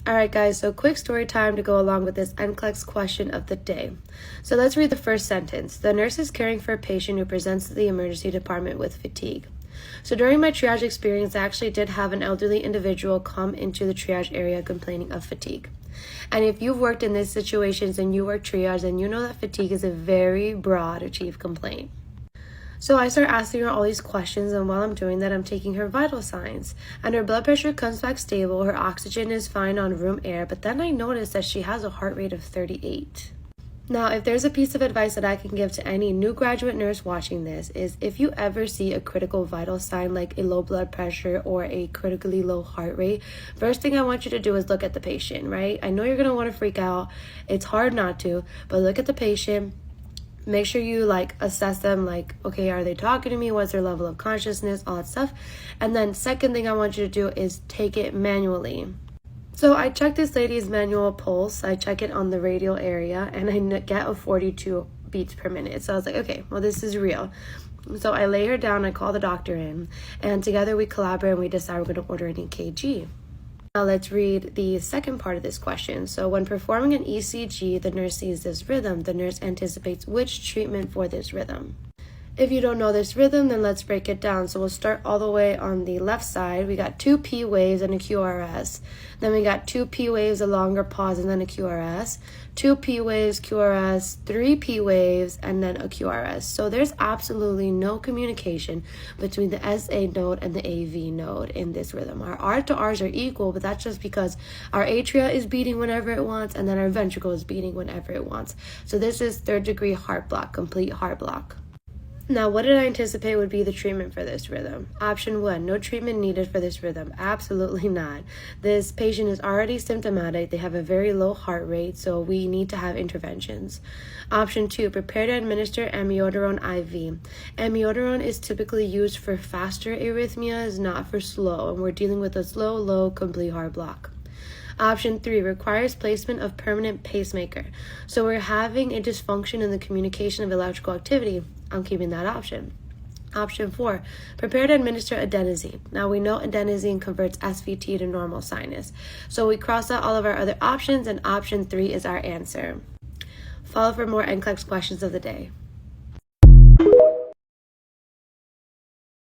Alright guys, so quick story time to go along with this NCLEX question of the day. So let's read the first sentence. The nurse is caring for a patient who presents to the emergency department with fatigue. So during my triage experience, I actually did have an elderly individual come into the triage area complaining of fatigue. And if you've worked in these situations and you work triage, then you know that fatigue is a very broad chief complaint. So I start asking her all these questions, and while I'm doing that, I'm taking her vital signs. And her blood pressure comes back stable, her oxygen is fine on room air, but then I notice that she has a heart rate of 38. Now, if there's a piece of advice that I can give to any new graduate nurse watching this, is if you ever see a critical vital sign like a low blood pressure or a critically low heart rate, first thing I want you to do is look at the patient, right? I know you're going to want to freak out. It's hard not to, but look at the patient. Make sure you assess them, okay, are they talking to me? What's their level of consciousness? All that stuff. And then second thing I want you to do is take it manually. So I check this lady's manual pulse. I check it on the radial area and I get a 42 beats per minute. So I was like, okay, well, this is real. So I lay her down, I call the doctor in, and together we collaborate and we decide we're going to order an EKG. Now let's read the second part of this question. So when performing an ECG, the nurse sees this rhythm. The nurse anticipates which treatment for this rhythm. If you don't know this rhythm, then let's break it down. So we'll start all the way on the left side. We got 2 P waves and a QRS. Then we got 2 P waves, a longer pause, and then a QRS. 2 P waves, QRS, 3 P waves, and then a QRS. So there's absolutely no communication between the SA node and the AV node in this rhythm. Our R to Rs are equal, but that's just because our atria is beating whenever it wants, and then our ventricle is beating whenever it wants. So this is third degree heart block, complete heart block. Now, what did I anticipate would be the treatment for this rhythm? Option 1, no treatment needed for this rhythm. Absolutely not. This patient is already symptomatic. They have a very low heart rate, so we need to have interventions. Option 2, prepare to administer amiodarone IV. Amiodarone is typically used for faster arrhythmias, not for slow, and we're dealing with a slow, low, complete heart block. Option 3 requires placement of permanent pacemaker. So we're having a dysfunction in the communication of electrical activity. I'm keeping that option. Option 4, prepare to administer adenosine. Now we know adenosine converts SVT to normal sinus. So we cross out all of our other options, and option 3 is our answer. Follow for more NCLEX questions of the day.